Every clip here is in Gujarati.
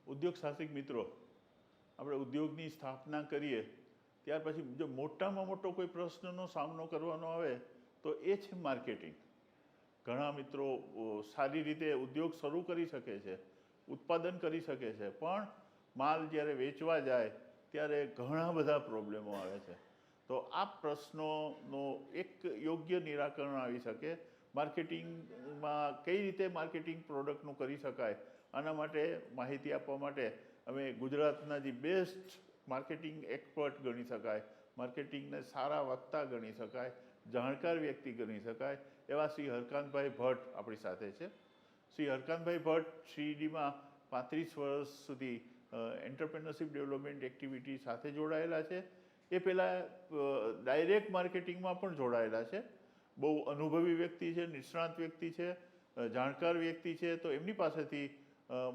ઉદ્યોગ સાહસિક મિત્રો, આપણે ઉદ્યોગની સ્થાપના કરીએ ત્યાર પછી જો મોટામાં મોટો કોઈ પ્રશ્નનો સામનો કરવાનો આવે તો એ છે માર્કેટિંગ. ઘણા મિત્રો સારી રીતે ઉદ્યોગ શરૂ કરી શકે છે, ઉત્પાદન કરી શકે છે, પણ માલ જ્યારે વેચવા જાય ત્યારે ઘણા બધા પ્રોબ્લેમો આવે છે. તો આ પ્રશ્નોનો એક યોગ્ય નિરાકરણ આવી શકે. માર્કેટિંગમાં કઈ રીતે માર્કેટિંગ પ્રોડક્ટનું કરી શકાય, આના માટે માહિતી આપવા માટે અમે ગુજરાતના જે બેસ્ટ માર્કેટિંગ એક્સપર્ટ ગણી શકાય, માર્કેટિંગને સારા વક્તા ગણી શકાય, જાણકાર વ્યક્તિ ગણી શકાય એવા શ્રી હરકાંતભાઈ ભટ્ટ આપણી સાથે છે. શ્રી હરકાંતભાઈ ભટ્ટ સીઈડીમાં 35 વર્ષ સુધી એન્ટરપ્રેન્યોરશિપ ડેવલપમેન્ટ એક્ટિવિટી સાથે જોડાયેલા છે. એ પહેલાં ડાયરેક્ટ માર્કેટિંગમાં પણ જોડાયેલા છે. બહુ અનુભવી વ્યક્તિ છે, નિષ્ણાત વ્યક્તિ છે, જાણકાર વ્યક્તિ છે. તો એમની પાસેથી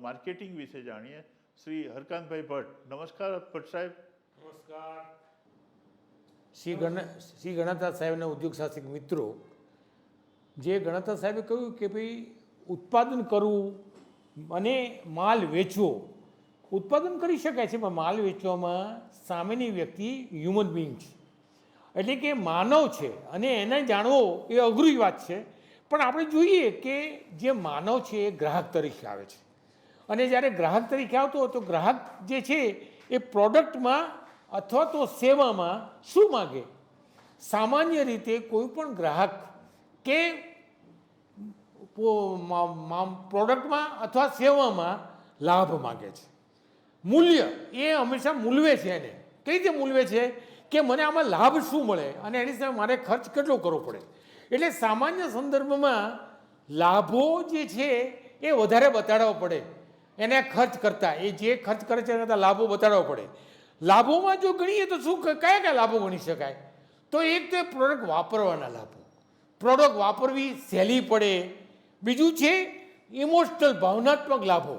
માર્કેટિંગ વિશે જાણીએ. શ્રી હરકાંતભાઈ ભટ્ટ, નમસ્કાર ભટ્ટ સાહેબ. નમસ્કાર. શ્રી ગણાતા સાહેબના ઉદ્યોગ સાહસિક મિત્રો, જે ગણાતા સાહેબે કહ્યું કે ભાઈ ઉત્પાદન કરવું અને માલ વેચવો, ઉત્પાદન કરી શકાય છે પણ માલ વેચવામાં સામેની વ્યક્તિ હ્યુમન બિંગ છે, એટલે કે માનવ છે અને એને જાણવો એ અઘરી વાત છે. પણ આપણે જોઈએ કે જે માનવ છે એ ગ્રાહક તરીકે આવે છે અને જ્યારે ગ્રાહક તરીકે આવતો હોય તો ગ્રાહક જે છે એ પ્રોડક્ટમાં અથવા તો સેવામાં શું માગે? સામાન્ય રીતે કોઈ પણ ગ્રાહક કે પ્રોડક્ટમાં અથવા સેવામાં લાભ માગે છે. મૂલ્ય એ હંમેશા મૂલવે છે. એને કઈ રીતે મૂલવે છે કે મને આમાં લાભ શું મળે અને એની સામે મારે ખર્ચ કેટલો કરવો પડે. એટલે સામાન્ય સંદર્ભમાં લાભો જે છે એ વધારે બતાડવા પડે એને ખર્ચ કરતાં. એ જે ખર્ચ કરે છે એના કરતાં લાભો બતાડવા પડે. લાભોમાં જો ગણીએ તો શું કયા કયા લાભો ગણી શકાય? તો એક તો પ્રોડક્ટ વાપરવાના લાભો, પ્રોડક્ટ વાપરવી સહેલી પડે. બીજું છે ઇમોશનલ ભાવનાત્મક લાભો,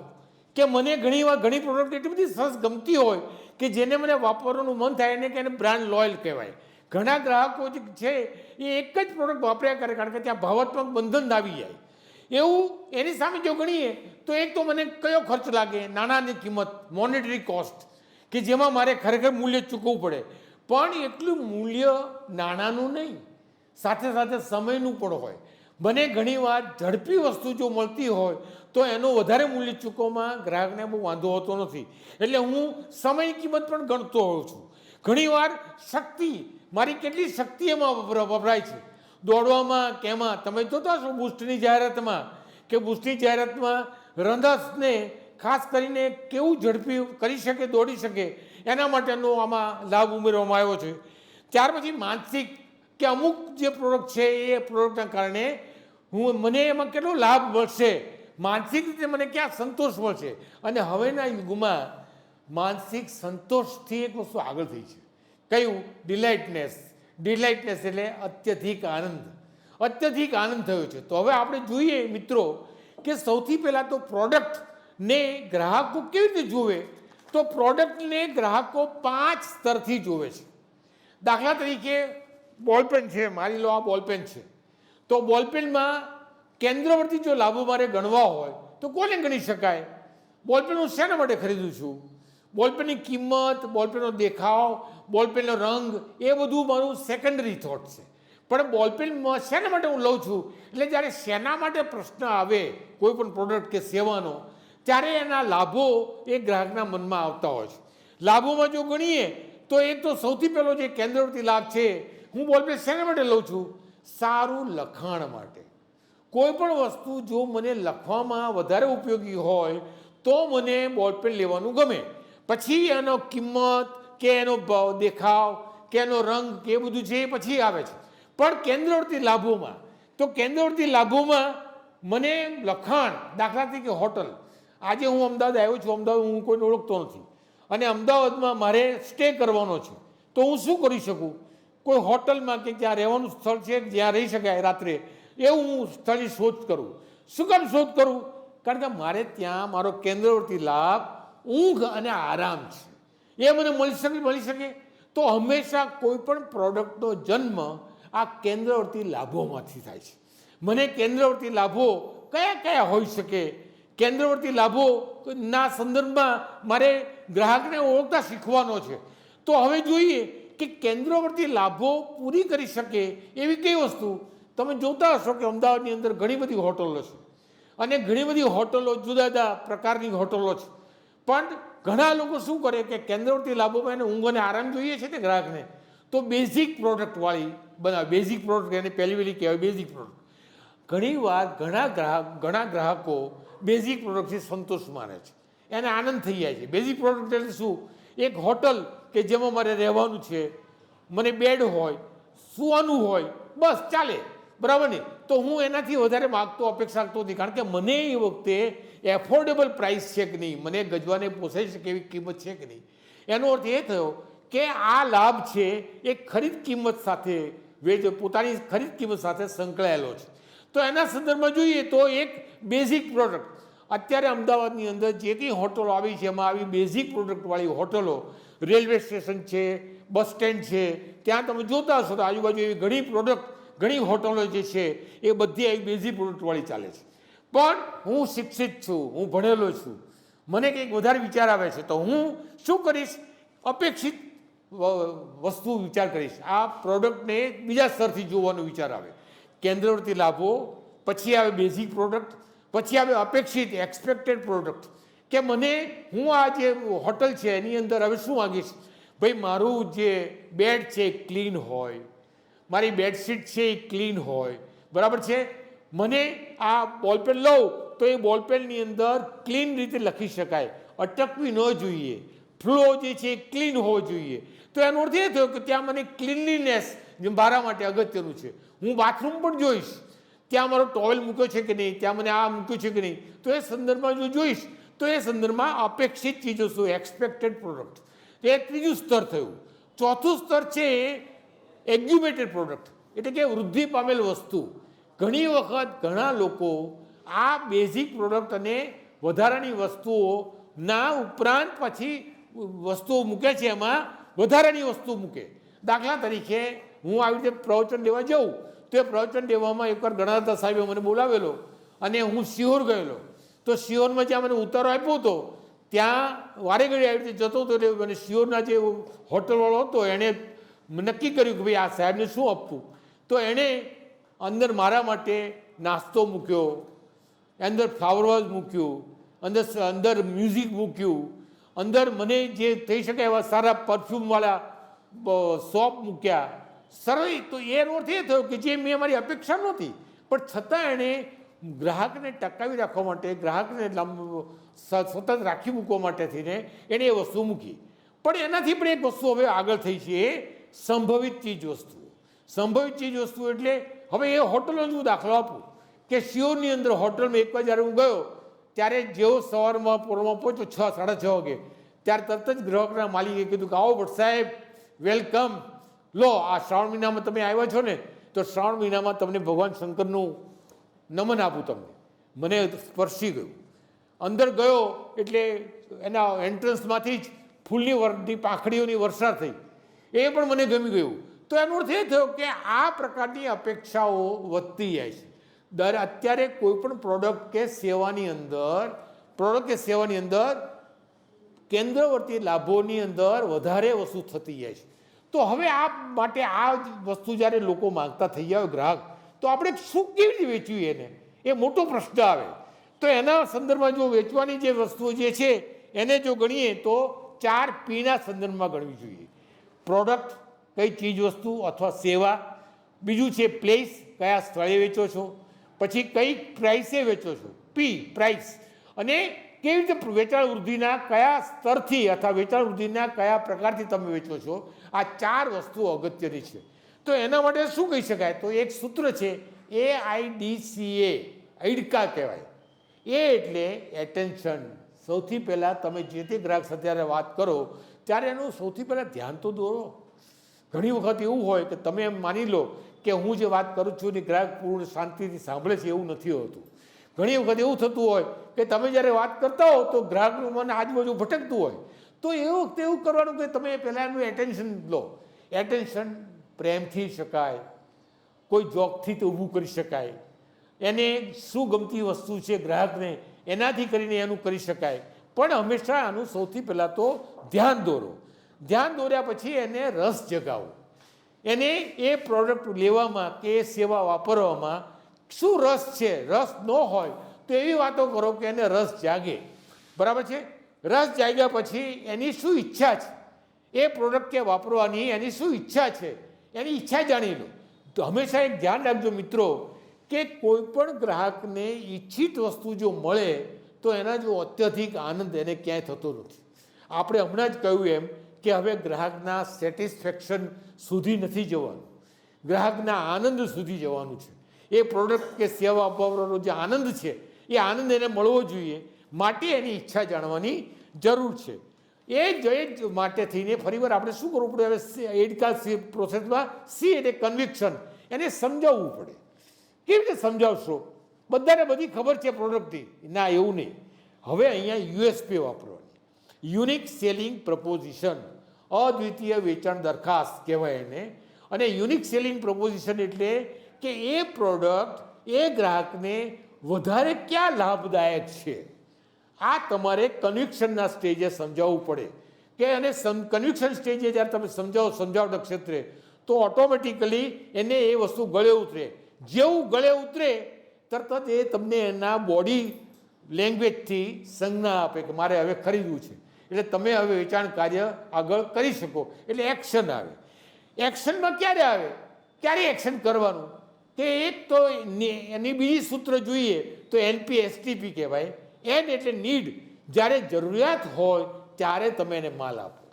કે મને ઘણીવાર ઘણી પ્રોડક્ટ એટલી બધી સરસ ગમતી હોય કે જેને મને વાપરવાનું મન થાય એને કે એને બ્રાન્ડ લોયલ કહેવાય. ઘણા ગ્રાહકો જે છે એ એક જ પ્રોડક્ટ વાપર્યા કરે કારણ કે ત્યાં ભાવાત્મક બંધન આવી જાય. એવું એની સામે જો ગણીએ તો એક તો મને કયો ખર્ચ લાગે? નાણાંની કિંમત, મોનેટરી કોસ્ટ, કે જેમાં મારે ખરેખર મૂલ્ય ચૂકવવું પડે. પણ એટલું મૂલ્ય નાણાંનું નહીં, સાથે સાથે સમયનું પણ હોય. મને ઘણીવાર ઝડપી વસ્તુ જો મળતી હોય તો એનો વધારે મૂલ્ય ચૂકવવામાં ગ્રાહકને બહુ વાંધો હોતો નથી. એટલે હું સમયની કિંમત પણ ગણતો હોઉં છું. ઘણીવાર શક્તિ, મારી કેટલી શક્તિ એમાં વપરાય છે દોડવામાં કે એમાં. તમે જોતા હશો બુસ્ટની જાહેરાતમાં કે બુસ્ટની જાહેરાતમાં રનર્સને ખાસ કરીને કેવું ઝડપી કરી શકે, દોડી શકે એના માટેનો આમાં લાભ ઉમેરવામાં આવ્યો છે. ત્યાર પછી માનસિક, કે અમુક જે પ્રોડક્ટ છે એ પ્રોડક્ટના કારણે મને એમાં કેટલો લાભ મળશે, માનસિક રીતે મને ક્યાં સંતોષ મળશે. અને હવેના યુગમાં માનસિક સંતોષથી એક વસ્તુ આગળ થઈ છે. કયું? ડિલાઇટનેસ. ડિલાઇટનેસ એટલે અત્યધિક આનંદ. અત્યધિક આનંદ થયો છે. તો હવે આપણે જોઈએ મિત્રો કે સૌથી પહેલાં તો પ્રોડક્ટને ગ્રાહકો કેવી રીતે જોવે? તો પ્રોડક્ટને ગ્રાહકો 5 સ્તરથી જોવે છે. દાખલા તરીકે બોલપેન છે, માની લો આ બોલપેન છે, તો બોલપેનમાં કેન્દ્રવર્તી જો લાભો મારે ગણવા હોય તો કોને ગણી શકાય? બોલપેન હું શેના માટે ખરીદું છું? બોલપેનની કિંમત, બોલપેનનો દેખાવ, બોલપેનનો રંગ, એ બધું મારું સેકન્ડરી થોટ છે. પણ બોલપેનમાં શેના માટે હું લઉં છું? એટલે જ્યારે શેના માટે પ્રશ્ન આવે કોઈ પણ પ્રોડક્ટ કે સેવાનો, ત્યારે એના લાભો એ ગ્રાહકના મનમાં આવતા હોય છે. લાભોમાં જો ગણીએ તો એક તો સૌથી પહેલો જે કેન્દ્રવર્તી લાભ છે, હું બોલપેન શેના માટે લઉં છું? સારું લખાણ માટે. કોઈ પણ વસ્તુ જો મને લખવામાં વધારે ઉપયોગી હોય તો મને બોલપેન લેવાનું ગમે. પછી એનો કિંમત કે એનો દેખાવ કે એનો રંગ કે એ બધું છે એ પછી આવે છે. પણ કેન્દ્રવર્તી લાભોમાં, તો કેન્દ્રવર્તી લાભોમાં મને લખાણ, દાખલા તરીકે હોટલ. આજે હું અમદાવાદ આવ્યો છું, અમદાવાદ હું કોઈને ઓળખતો નથી અને અમદાવાદમાં મારે સ્ટે કરવાનો છે, તો હું શું કરી શકું? કોઈ હોટલમાં કે જ્યાં રહેવાનું સ્થળ છે જ્યાં રહી શકાય રાત્રે, એવું હું સ્થળની શોધ કરું. શું કામ શોધ કરું? કારણ કે મારે ત્યાં મારો કેન્દ્રવર્તી લાભ ઊંઘ અને આરામ છે, એ મને મળી શકે. તો હંમેશા કોઈ પણ પ્રોડક્ટનો જન્મ આ કેન્દ્રવર્તી લાભોમાંથી થાય છે. મને કેન્દ્રવર્તી લાભો કયા કયા હોઈ શકે કેન્દ્રવર્તી લાભોના સંદર્ભમાં મારે ગ્રાહકને ઓળખતા શીખવાનો છે. તો હવે જોઈએ કે કેન્દ્રવર્તી લાભો પૂરી કરી શકે એવી કઈ વસ્તુ. તમે જોતા હશો કે અમદાવાદની અંદર ઘણી બધી હોટલો છે અને ઘણી બધી હોટલો જુદા જુદા પ્રકારની હોટલો છે. પણ ઘણા લોકો શું કરે કે કેન્દ્રવર્તી લાભોમાં એને ઊંઘ અને આરામ જોઈએ છે ને ગ્રાહકને, તો બેઝિક પ્રોડક્ટવાળી બનાવે. બેઝિક પ્રોડક્ટ એને પહેલી કહેવાય બેઝિક પ્રોડક્ટ. ઘણીવાર ઘણા ગ્રાહકો બેઝિક પ્રોડક્ટથી સંતોષ માને છે, એને આનંદ થઈ જાય છે. બેઝિક પ્રોડક્ટ એટલે શું? એક હોટલ કે જેમાં મારે રહેવાનું છે, મને બેડ હોય, સૂવાનું હોય, બસ ચાલે, બરાબર ને. તો હું એનાથી વધારે માગતો અપેક્ષા રાખતો નથી, કારણ કે મને એ વખતે એફોર્ડેબલ પ્રાઇસ છે કે નહીં, મને ગજવાને પોસાઈ શકે એવી કિંમત છે કે નહીં. એનો અર્થ એ થયો કે આ લાભ છે એ ખરીદ કિંમત સાથે પોતાની ખરીદ કિંમત સાથે સંકળાયેલો છે. તો એના સંદર્ભમાં જોઈએ તો એક બેઝિક પ્રોડક્ટ, અત્યારે અમદાવાદની અંદર જે કંઈ હોટલો આવી છે એમાં આવી બેઝિક પ્રોડક્ટવાળી હોટલો, રેલવે સ્ટેશન છે, બસ સ્ટેન્ડ છે, ત્યાં તમે જોતા હશો તો આજુબાજુ એવી ઘણી હોટલો જે છે એ બધી આવી બેઝિક પ્રોડક્ટવાળી ચાલે છે. પણ હું શિક્ષિત છું, હું ભણેલો છું, મને કંઈક વધારે વિચાર આવે છે, તો હું શું કરીશ? અપેક્ષિત વસ્તુ વિચાર કરીશ. આ પ્રોડક્ટને બીજા સ્તરથી જોવાનો વિચાર આવે. કેન્દ્રવર્તી લાભો, પછી આવે બેઝિક પ્રોડક્ટ, પછી આવે અપેક્ષિત એક્સપેક્ટેડ પ્રોડક્ટ. કે હું આ જે હોટલ છે એની અંદર હવે શું માગીશ? ભાઈ મારું જે બેડ છે એ ક્લીન હોય, મારી બેડશીટ છે એ ક્લીન હોય, બરાબર છે. મને આ બોલપેન લઉં તો એ બોલપેનની અંદર ક્લીન રીતે લખી શકાય, અટકવી ન જોઈએ, ફ્લો જે છે એ ક્લીન હોવો જોઈએ. તો એનો અર્થ એ થયો કે ત્યાં મને ક્લીનલીનેસ મારા માટે અગત્યનું છે. હું બાથરૂમ પણ જોઈશ, ત્યાં મારો ટોવેલ મૂક્યો છે કે નહીં, ત્યાં મને આ મૂક્યું છે કે નહીં. તો એ સંદર્ભમાં જો જોઈશ તો એ સંદર્ભમાં અપેક્ષિત ચીજો શું? Expected product. એ ત્રીજું સ્તર થયું. ચોથું સ્તર છે એક્ઝ્યુમેટેડ પ્રોડક્ટ, એટલે કે વૃદ્ધિ પામેલ વસ્તુ. ઘણી વખત ઘણા લોકો આ બેઝિક પ્રોડક્ટ અને વધારાની વસ્તુઓના ઉપરાંત પછી વસ્તુઓ મૂકે છે, એમાં વધારાની વસ્તુ મૂકે. દાખલા તરીકે હું આવી રીતે પ્રવચન દેવા જાઉં તો એ પ્રવચન દેવામાં એકવાર ગણાતા સાહેબે મને બોલાવેલો અને હું શિહોર ગયેલો. તો શિહોરમાં જ્યાં મને ઉતારો આપ્યો હતો ત્યાં વારે ઘડી આવી રીતે જતો હતો. એટલે મને શિહોરના જે હોટલવાળો હતો એણે નક્કી કર્યું કે ભાઈ આ સાહેબને શું આપવું. તો એણે અંદર મારા માટે નાસ્તો મૂક્યો, અંદર ફ્લાવર વાઝ મૂક્યું, અંદર મ્યુઝિક મૂક્યું, અંદર મને જે થઈ શકે એવા સારા પરફ્યુમવાળા શોપ મૂક્યા. સરળ. તો એનો અર્થ એ થયો કે જે મેં મારી અપેક્ષા નહોતી, પણ છતાં એણે ગ્રાહકને ટકાવી રાખવા માટે, ગ્રાહકને સતત રાખી મૂકવા માટે થઈને એણે એ વસ્તુ મૂકી. પણ એનાથી પણ એક વસ્તુ હવે આગળ થઈ છે, એ સંભવિત ચીજ વસ્તુઓ. સંભવિત ચીજ વસ્તુ એટલે હવે એ હોટલનો જ હું દાખલો આપું કે શિયોરની અંદર હોટલમાં એકવાર જ્યારે હું ગયો ત્યારે જેવો સવારમાં પોરમાં પહોંચ્યો 6-6:30 વાગે, ત્યારે તરત જ ગ્રાહકના માલિકે કીધું કે આવો ભટ્ટ સાહેબ, વેલકમ, લો આ શ્રાવણ મહિનામાં તમે આવ્યા છો ને, તો શ્રાવણ મહિનામાં તમને ભગવાન શંકરનું નમન આપું તમને. મને સ્પર્શી ગયું. અંદર ગયો એટલે એના એન્ટ્રન્સમાંથી જ ફૂલની પાંખડીઓની વર્ષા થઈ, એ પણ મને ગમી ગયું. તો એનો અર્થ એ થયો કે આ પ્રકારની અપેક્ષાઓ વધતી જાય છે. અત્યારે કોઈ પણ પ્રોડક્ટ કે સેવાની અંદર કેન્દ્રવર્તી લાભોની અંદર વધારે વસ્તુ થતી જાય છે. તો હવે આ માટે આ વસ્તુ જ્યારે લોકો માંગતા થઈ જાય ગ્રાહક, તો આપણે શું કેવી રીતે વેચવી એને, એ મોટો પ્રશ્ન આવે. તો એના સંદર્ભમાં જો વેચવાની જે વસ્તુઓ જે છે એને જો ગણીએ તો 4P ના સંદર્ભમાં ગણવી જોઈએ. પ્રોડક્ટ, કઈ ચીજ વસ્તુ અથવા સેવા. બીજું છે પ્લેસ, કયા સ્થળે વેચો છો. પછી કઈ પ્રાઇસે વેચો છો, P પ્રાઇસ. અને કેવી રીતે વેચાણ વૃદ્ધિના કયા સ્તરથી અથવા વેચાણ વૃદ્ધિના કયા પ્રકારથી તમે વેચો છો. આ 4 વસ્તુઓ અગત્યની છે. તો એના માટે શું કહી શકાય? તો એક સૂત્ર છે AIDCA, આઈડકા કહેવાય. એ એટલે એટેન્શન. સૌથી પહેલાં તમે જે તે ગ્રાહક સાથે વાત કરો ત્યારે એનું સૌથી પહેલાં ધ્યાન તો દોરો. ઘણી વખત એવું હોય કે તમે એમ માની લો કે હું જે વાત કરું છું ને ગ્રાહક પૂર્ણ શાંતિથી સાંભળે છે, એવું નથી હોતું. ઘણી વખત એવું થતું હોય કે તમે જ્યારે વાત કરતા હો તો ગ્રાહકનું મન આજુબાજુ ભટકતું હોય. તો એ વખતે એવું કરવાનું કે તમે પહેલાં એનું એટેન્શન લો. એટેન્શન પ્રેમથી શકાય, કોઈ જોકથી તો ઊભું કરી શકાય. એને શું ગમતી વસ્તુ છે ગ્રાહકને એનાથી કરીને એનું કરી શકાય. પણ હંમેશા આનું સૌથી પહેલાં તો ધ્યાન દોરો. ધ્યાન દોર્યા પછી એને રસ જગાવો. એને એ પ્રોડક્ટ લેવામાં કે એ સેવા વાપરવામાં શું રસ છે. રસ ન હોય તો એવી વાતો કરો કે એને રસ જાગે. બરાબર છે. રસ જાગ્યા પછી એની શું ઈચ્છા છે, એ પ્રોડક્ટ કે વાપરવાની એની શું ઈચ્છા છે, એની ઈચ્છા જાણી લો. તો હંમેશા એક ધ્યાન રાખજો મિત્રો કે કોઈ પણ ગ્રાહકને ઈચ્છિત વસ્તુ જો મળે તો એના જો અત્યધિક આનંદ એને ક્યાંય થતો નથી. આપણે હમણાં જ કહ્યું એમ કે હવે ગ્રાહકના સેટિસ્ફેક્શન સુધી નથી જવાનું, ગ્રાહકના આનંદ સુધી જવાનું છે. એ પ્રોડક્ટ કે સેવા વાપરવાનો જે આનંદ છે એ આનંદ એને મળવો જોઈએ. માટે એની ઈચ્છા જાણવાની જરૂર છે. એ જ માટે થઈને ફરીવાર આપણે શું કરવું પડે, હવે એડકા પ્રોસેસમાં સી એટલે કન્વિક્શન, એને સમજાવવું પડે. કેવી રીતે સમજાવશો? બધાને બધી ખબર છે પ્રોડક્ટની, ના એવું નહીં. હવે અહીંયા યુએસપી વાપરવાની, યુનિક સેલિંગ પ્રપોઝિશન, અદ્વિતીય વેચાણ દરખાસ્ત કહેવાય એને. અને યુનિક સેલિંગ પ્રપોઝિશન એટલે કે એ પ્રોડક્ટ એ ગ્રાહકને વધારે ક્યાં લાભદાયક છે. આ તમારે કન્વિક્શનના સ્ટેજે સમજાવવું પડે કે અને કન્વિક્શન સ્ટેજે જ્યારે તમે સમજાવટ ક્ષેત્રે તો ઓટોમેટિકલી એને એ વસ્તુ ગળે ઉતરે. જેવું ગળે ઉતરે તરત જ એ તમને એના બોડી લેંગ્વેજથી સંજ્ઞા આપે કે મારે હવે ખરીદવું છે. એટલે તમે હવે વેચાણ કાર્ય આગળ કરી શકો. એટલે એક્શન આવે. એક્શનમાં ક્યારે આવે, ક્યારે એક્શન કરવાનું? કે એક તો એની બીજી સૂત્ર જોઈએ તો એનપી એસટીપી કહેવાય. એન એટલે નીડ, જ્યારે જરૂરિયાત હોય ત્યારે તમે એને માલ આપો.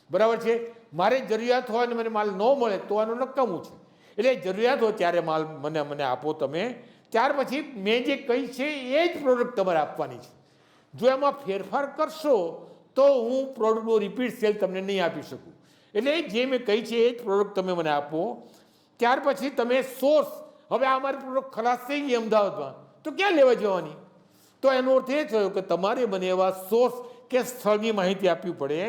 બરાબર છે. મારે જરૂરિયાત હોય અને મને માલ ન મળે તો આનું નકામું છે. એટલે જરૂરિયાત હોય ત્યારે માલ મને આપો તમે. ત્યાર પછી મેં જે કહી છે એ જ પ્રોડક્ટ તમારે આપવાની છે. જો એમાં ફેરફાર કરશો તો હું પ્રોડક્ટનો રિપીટ સેલ તમને નહીં આપી શકું. એટલે જે મેં કહી છે એ જ પ્રોડક્ટ તમે મને આપો. ત્યાર પછી તમે સોર્સ, હવે આ મારી પ્રોડક્ટ ખલાસ થઈ ગઈ અમદાવાદમાં તો ક્યાં લેવા જવાની? તો એનો અર્થ એ થયો કે તમારે મને એવા સોર્સ કે સ્થળની માહિતી આપવી પડે.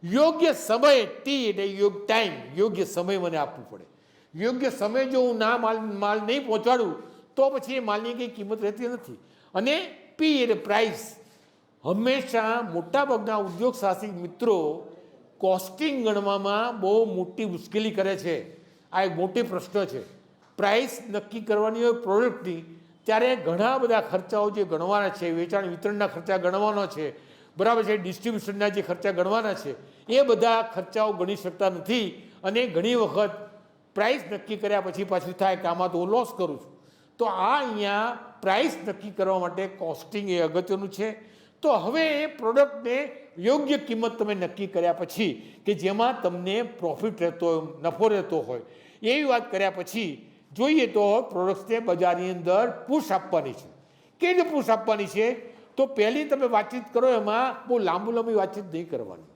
યોગ્ય સમય, ટી એટલે ટાઈમ, યોગ્ય સમય મને આપવું પડે. યોગ્ય સમય જો હું ના માલ નહીં પહોંચાડું તો પછી એ માલની કંઈ કિંમત રહેતી નથી. અને પી એટલે પ્રાઇસ. હંમેશા મોટાભાગના ઉદ્યોગ સાહસિક મિત્રો કોસ્ટિંગ ગણવામાં બહુ મોટી મુશ્કેલી કરે છે. આ એક મોટી પ્રશ્ન છે. પ્રાઇસ નક્કી કરવાની હોય પ્રોડક્ટની ત્યારે ઘણા બધા ખર્ચાઓ જે ગણવાના છે, વેચાણ વિતરણના ખર્ચા ગણવાનો છે, બરાબર છે, ડિસ્ટ્રીબ્યુશનના જે ખર્ચા ગણવાના છે, એ બધા ખર્ચાઓ ગણી શકતા નથી. અને ઘણી વખત પ્રાઇસ નક્કી કર્યા પછી પાછું થાય કે આમાં તો હું લોસ કરું છું. તો આ અહીંયા પ્રાઇસ નક્કી કરવા માટે કોસ્ટિંગ એ અગત્યનું છે. તો હવે એ પ્રોડક્ટને યોગ્ય કિંમત તમે નક્કી કર્યા પછી કે જેમાં તમને પ્રોફિટ રહેતો હોય, નફો રહેતો હોય, એવી વાત કર્યા પછી જોઈએ તો પ્રોડક્ટ્સને બજારની અંદર પુશ આપવાની છે. કેવી રીતે પુશ આપવાની છે? તો પહેલી તમે વાતચીત કરો એમાં બહુ લાંબી વાતચીત નહીં કરવાની.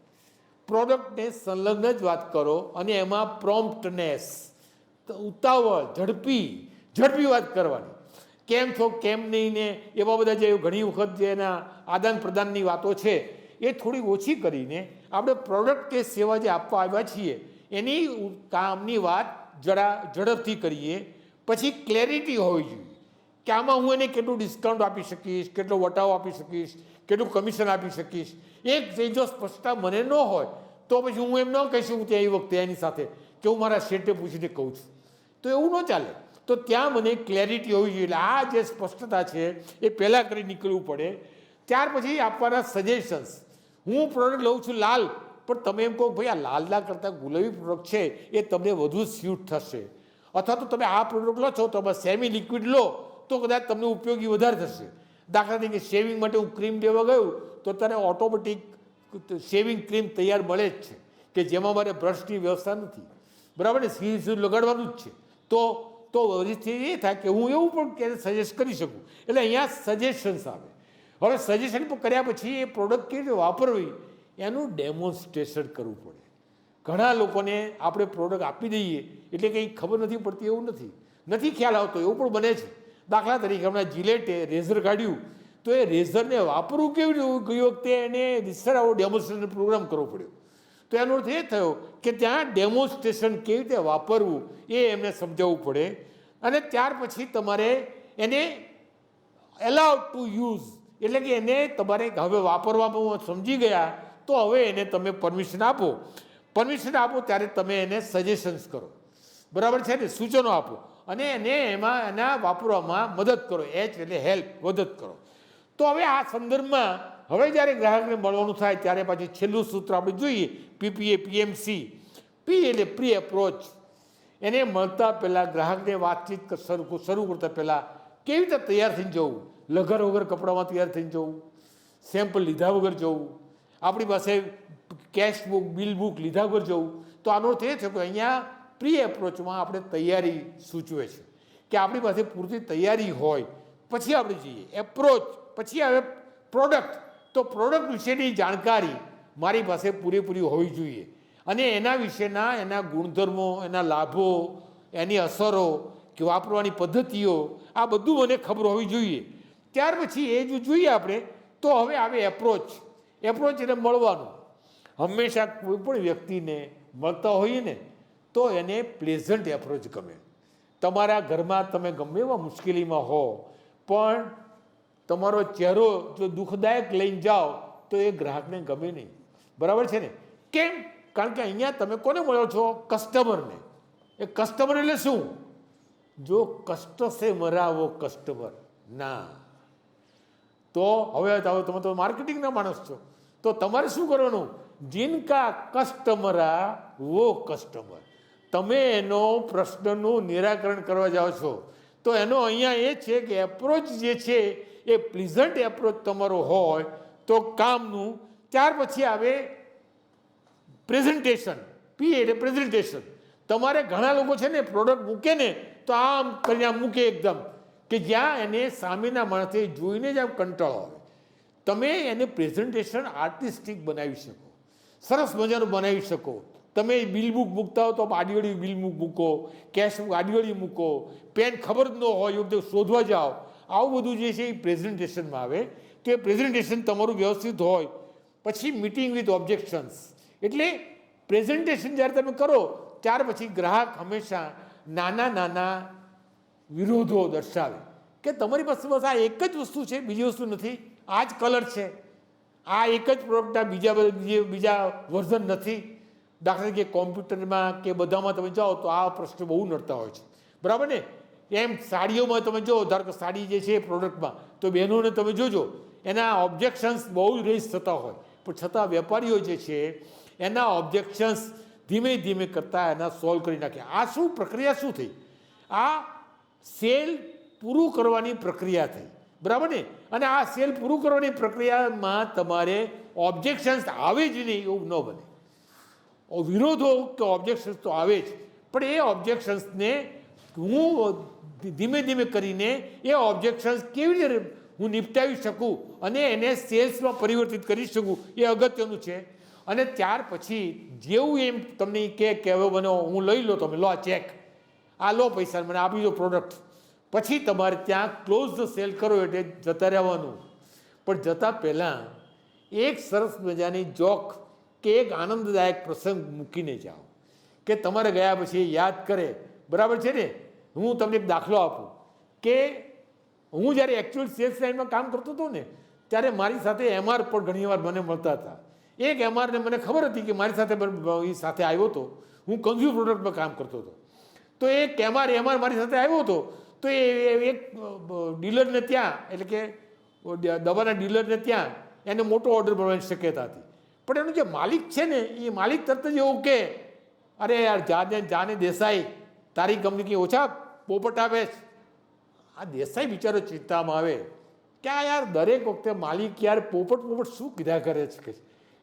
પ્રોડક્ટને સંલગ્ન જ વાત કરો અને એમાં પ્રોમ્પ્ટનેસ, ઉતાવળ, ઝડપી વાત કરવાની. કેમ છો, કેમ નહીં ને એવા બધા જે ઘણી વખત જે એના આદાન પ્રદાનની વાતો છે એ થોડી ઓછી કરીને આપણે પ્રોડક્ટ કે સેવા જે આપવા આવ્યા છીએ એની કામની વાત ઝડપથી કરીએ. પછી ક્લેરિટી હોવી જોઈએ કે આમાં હું એને કેટલું ડિસ્કાઉન્ટ આપી શકીશ, કેટલો વટાવો આપી શકીશ, કેટલું કમિશન આપી શકીશ. એક જો સ્પષ્ટતા મને ન હોય તો પછી હું એમ ન કહી શકું ત્યાં એ વખતે એની સાથે કે હું મારા શેઠે પૂછીને કહું છું, તો એવું ન ચાલે. તો ત્યાં મને ક્લેરિટી હોવી જોઈએ. એટલે આ જે સ્પષ્ટતા છે એ પહેલાં કરી નીકળવું પડે. ત્યાર પછી આપવાના સજેશન્સ. હું પ્રોડક્ટ લઉં છું લાલ, પણ તમે એમ કહો ભાઈ આ લાલના કરતાં ગુલાબી પ્રોડક્ટ છે એ તમને વધુ સ્યુટ થશે. અથવા તો તમે આ પ્રોડક્ટ લો છો તો સેમી લિક્વિડ લો તો કદાચ તમને ઉપયોગી વધારે થશે. દાખલા તરીકે શેવિંગ માટે હું ક્રીમ લેવા ગયું તો તને ઓટોમેટિક શેવિંગ ક્રીમ તૈયાર મળે જ છે કે જેમાં મારે બ્રશની વ્યવસ્થા નથી. બરાબર ને, સીધું લગાડવાનું જ છે. તો પરિસ્થિતિ એ થાય કે હું એવું પણ સજેસ્ટ કરી શકું. એટલે અહીંયા સજેશન્સ આવે. હવે સજેશન કર્યા પછી એ પ્રોડક્ટ કેવી રીતે વાપરવી એનું ડેમોન્સ્ટ્રેશન કરવું પડે. ઘણા લોકોને આપણે પ્રોડક્ટ આપી દઈએ એટલે કંઈ ખબર નથી પડતી એવું નથી ખ્યાલ આવતો, એવું પણ બને છે. દાખલા તરીકે હમણાં જિલેટે રેઝર કાઢ્યું તો એ રેઝરને વાપરવું કેવી રીતે ગઈ વખતે એને આવો ડેમોન્સ્ટ્રેશન પ્રોગ્રામ કરવો પડ્યો. તો એનો અર્થ એ થયો કે ત્યાં ડેમોન્સ્ટ્રેશન કેવી રીતે વાપરવું એ એમને સમજાવવું પડે. અને ત્યાર પછી તમારે એને એલાઉડ ટુ યુઝ એટલે કે એને તમારે હવે વાપરવામાં સમજી ગયા તો હવે એને તમે પરમિશન આપો. પરમિશન આપો ત્યારે તમે એને સજેશન્સ કરો, બરાબર છે ને, સૂચનો આપો અને એને એમાં એના વાપરવામાં મદદ કરો. એચ એટલે હેલ્પ, મદદ કરો. તો હવે આ સંદર્ભમાં હવે જ્યારે ગ્રાહકને મળવાનું થાય ત્યારે પાછી છેલ્લું સૂત્ર આપણે જોઈએ, PPA PMC. પી એટલે પ્રી એપ્રોચ. એને મળતા પહેલાં ગ્રાહકને વાતચીત શરૂ કરતા પહેલાં કેવી રીતે તૈયાર થઈને જવું, લગર વગર કપડામાં તૈયાર થઈને જવું, સેમ્પલ લીધા વગર જવું, આપણી પાસે કેશ બુક બિલ બુક લીધા વગર જવું. તો આનો અર્થ એ છે કે અહીંયા પ્રી એપ્રોચમાં આપણે તૈયારી સૂચવે છે કે આપણી પાસે પૂરતી તૈયારી હોય પછી આપણે જઈએ. એપ્રોચ પછી આવે પ્રોડક્ટ. તો પ્રોડક્ટ વિશેની જાણકારી મારી પાસે પૂરેપૂરી હોવી જોઈએ અને એના વિશેના એના ગુણધર્મો, એના લાભો, એની અસરો કે વાપરવાની પદ્ધતિઓ, આ બધું મને ખબર હોવી જોઈએ. ત્યાર પછી એ જો જોઈએ આપણે તો હવે આવે એપ્રોચ. એપ્રોચ એટલે મળવાનું. હંમેશા કોઈ પણ વ્યક્તિને મળતા હોઈએ ને તો એને પ્લેઝન્ટ એપ્રોચ ગમે. તમારા ઘરમાં તમે ગમે એવા મુશ્કેલીમાં હો પણ તમારો ચહેરો જો દુઃખદાયક લઈને જાઓ તો એ ગ્રાહકને ગમે નહીં, બરાબર છે ને? કેમ? કારણ કે અહીંયા તમે કોને મળો છો? કસ્ટમરને. એ કસ્ટમર એટલે શું? જો કષ્ટ સે મરા વો કસ્ટમર ના. તો હવે તમે તો માર્કેટિંગના માણસ છો તો તમારે શું કરવાનું? જિનકા કસ્ટમરા વો કસ્ટમર. તમે એનો પ્રશ્નનું નિરાકરણ કરવા જાઓ છો તો એનો અહીંયા એ છે કે એપ્રોચ જે છે એ પ્લીઝન્ટ એપ્રોચ તમારો હોય તો કામનું. ત્યાર પછી આવે પ્રેઝન્ટેશન. પી એટલે પ્રેઝન્ટેશન. તમારે ઘણા લોકો છે ને પ્રોડક્ટ મૂકે ને તો આમ કરીને આમ મૂકે એકદમ કે જ્યાં એને સામેના માણસે જોઈને જ આમ કંટાળો આવે. તમે એને પ્રેઝન્ટેશન આર્ટિસ્ટિક બનાવી શકો, સરસ મજાનું બનાવી શકો. તમે બિલ બુક મૂકતા હો તો આડીઅડી બિલ બુક મૂકો, કેશ બુક આડીઅડી મૂકો, પેન ખબર જ ન હોય યોગ્ય શોધવા જાઓ. આવું બધું જે છે એ પ્રેઝન્ટેશનમાં આવે. તો એ પ્રેઝન્ટેશન તમારું વ્યવસ્થિત હોય. પછી મીટિંગ વિથ ઓબ્જેક્શન્સ. એટલે પ્રેઝન્ટેશન જ્યારે તમે કરો ત્યાર પછી ગ્રાહક હંમેશા નાના નાના વિરોધો દર્શાવે કે તમારી પાસે બસ આ એક જ વસ્તુ છે, બીજી વસ્તુ નથી, આ જ કલર છે, આ એક જ પ્રોડક્ટના બીજા વર્ઝન નથી. દાખલા તરીકે કોમ્પ્યુટરમાં કે બધામાં તમે જાઓ તો આ પ્રશ્ન બહુ નડતા હોય છે, બરાબર ને? એમ સાડીઓમાં તમે જો, ધારો કે સાડી જે છે પ્રોડક્ટમાં તો બહેનોને તમે જોજો એના ઓબ્જેક્શન્સ બહુ રેઝ થતા હોય પણ છતાં વેપારીઓ જે છે એના ઓબ્જેક્શન્સ ધીમે ધીમે કરતાં એના સોલ્વ કરી નાખે. આ શું પ્રક્રિયા શું થઈ? આ સેલ પૂરું કરવાની પ્રક્રિયા થઈ, બરાબર ને? અને આ સેલ પૂરું કરવાની પ્રક્રિયામાં તમારે ઓબ્જેક્શન્સ આવે જ નહીં એવું ન બને. વિરોધો કે ઓબ્જેક્શન્સ તો આવે જ પણ એ ઓબ્જેક્શન્સને હું ધીમે ધીમે કરીને એ ઓબ્જેક્શન્સ કેવી રીતે હું નિપટાવી શકું અને એને સેલ્સમાં પરિવર્તિત કરી શકું એ અગત્યનું છે. અને ત્યાર પછી જેવું એમ તમને કે હવે બનો હું લઈ લો, તમે લો આ ચેક, આ લો પૈસા, મને આપી દો પ્રોડક્ટ. પછી તમારે ત્યાં ક્લોઝ ધ સેલ કરો એટલે જતા રહેવાનું. પણ જતાં પહેલાં એક સરસ મજાની જોક કે એક આનંદદાયક પ્રસંગ મૂકીને જાઓ કે તમારે ગયા પછી યાદ કરે, બરાબર છે ને? હું તમને એક દાખલો આપું કે હું જ્યારે એકચ્યુઅલ સેલ્સ લાઇનમાં કામ કરતો હતો ને ત્યારે મારી સાથે MR પણ ઘણીવાર મને મળતા હતા. એક MRને મને ખબર હતી કે મારી સાથે એ સાથે આવ્યો હતો, હું કન્ઝ્યુમર પ્રોડક્ટમાં કામ કરતો હતો. તો એક MR મારી સાથે આવ્યો હતો તો એ એક ડીલરને ત્યાં, એટલે કે દવાના ડીલરને ત્યાં એને મોટો ઓર્ડર મળવાની શક્યતા હતી. પણ એનો જે માલિક છે ને એ માલિક તરત જ એવું કે અરે યાર જાને દેસાઈ, તારી કંપની કંઈ ઓછા પોપટ આવે છે. આ દેસાઈ બિચારો ચિંતામાં આવે કે આ યાર દરેક વખતે માલિક યાર પોપટ શું કીધા કરે છે.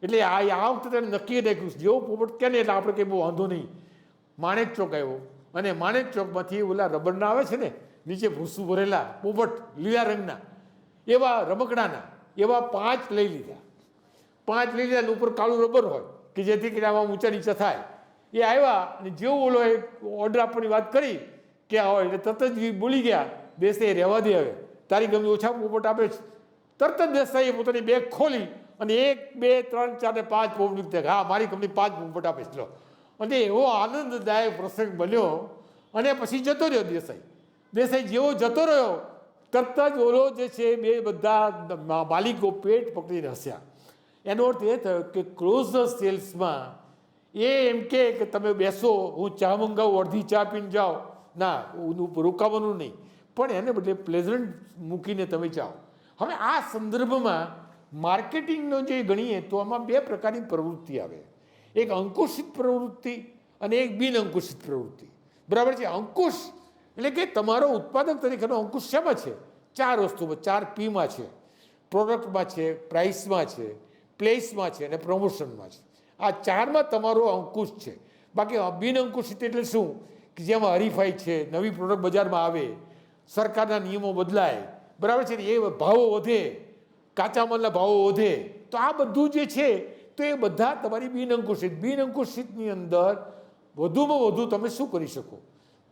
એટલે આ વખતે તેને નક્કી રાખ્યું જેવો પોપટ કે ને એટલે આપણે કંઈ બહુ વાંધો નહીં. માણેક ચોક આવ્યો અને માણેક ચોકમાંથી ઓલા રબરના આવે છે ને નીચે ભૂસું ભરેલા પોપટ લીલા રંગના, એવા રમકડાના એવા 5 લઈ લીધા. 5 લઈ લીધા, ઉપર કાળું રબર હોય કે જેથી કરીને આમાં ઊંચા નીચા થાય. એ આવ્યા અને જેવું ઓલો ઓર્ડર આપવાની વાત કરી કે હોય એટલે તરત જ બોલી ગયા, દેસાઈ રહેવા દે, હવે તારી ગમે ઓછા પોપટ આપે છે. તરત જ દેસાઈએ પોતાની બેગ ખોલી અને 1 2 3 4 ને 5 પોપટ લીધા. હા, મારી કંપની 5 પોપટ આપે છે. અને એવો આનંદદાયક પ્રસંગ બન્યો અને પછી જતો રહ્યો દેસાઈ. જેવો જતો રહ્યો તરત જ ઓલો જે છે બે બધા માલિકો પેટ પકડીને હસ્યા. એનો અર્થ એ થયો કે ક્લોઝ સેલ્સમાં એ એમ કે તમે બેસો, હું ચા મંગાવું, અડધી ચા પીને જાઓ, ના રોકાવાનું નહીં, પણ એને બદલે પ્લેઝન્ટ મૂકીને તમે જાઓ. હવે આ સંદર્ભમાં માર્કેટિંગનો જે ગણીએ તો આમાં બે પ્રકારની પ્રવૃત્તિ આવે, એક અંકુશિત પ્રવૃત્તિ અને એક બિન અંકુશિત પ્રવૃત્તિ. બરાબર છે? અંકુશ એટલે કે તમારો ઉત્પાદક તરીકેનો અંકુશ શેમાં છે? 4 વસ્તુમાં, 4 Pમાં છે. પ્રોડક્ટમાં છે, પ્રાઇસમાં છે, પ્લેસમાં છે અને પ્રમોશનમાં છે. આ 4માં તમારો અંકુશ છે. બાકી બિન અંકુશિત એટલે શું? કે જેમાં હરીફાઈ છે, નવી પ્રોડક્ટ બજારમાં આવે, સરકારના નિયમો બદલાય, બરાબર છે ને, એ ભાવો વધે, કાચા માલના ભાવો વધે, તો આ બધું જે છે તો એ બધા તમારી બિન અંકુશિત. બિન અંકુશિતની અંદર વધુમાં વધુ તમે શું કરી શકો?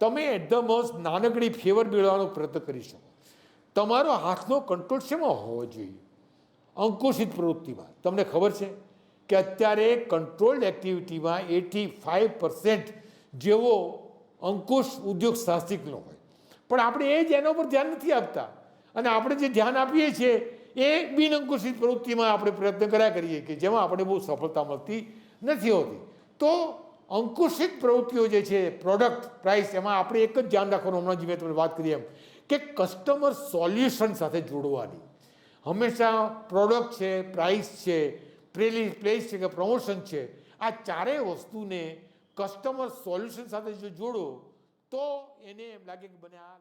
તમે એટ ધ મોસ્ટ નાનકડી ફેવર મેળવવાનો પ્રયત્ન કરી શકો. તમારો હાથનો કંટ્રોલ શેમાં હોવો જોઈએ? અંકુશિત પ્રવૃત્તિમાં. તમને ખબર છે કે અત્યારે કંટ્રોલ્ડ એક્ટિવિટીમાં 85% જેવો અંકુશ ઉદ્યોગ સાહસિકનો હોય, પણ આપણે એ જ એના પર ધ્યાન નથી આપતા, અને આપણે જે ધ્યાન આપીએ છીએ એ બિન અંકુશિત પ્રવૃત્તિમાં આપણે પ્રયત્ન કર્યા કરીએ કે જેમાં આપણે બહુ સફળતા મળતી નથી હોતી. તો અંકુશિત પ્રવૃત્તિઓ જે છે, પ્રોડક્ટ, પ્રાઇસ, એમાં આપણે એક જ ધ્યાન રાખવાનું, હમણાં જે મેં તમને વાત કરી એમ, કે કસ્ટમર સોલ્યુશન સાથે જોડવાની. હંમેશા પ્રોડક્ટ છે, પ્રાઇસ છે, પ્લેસ છે કે પ્રમોશન છે, આ ચારેય વસ્તુને કસ્ટમર સોલ્યુશન સાથે જો જોડો તો એને એમ લાગે કે બને આ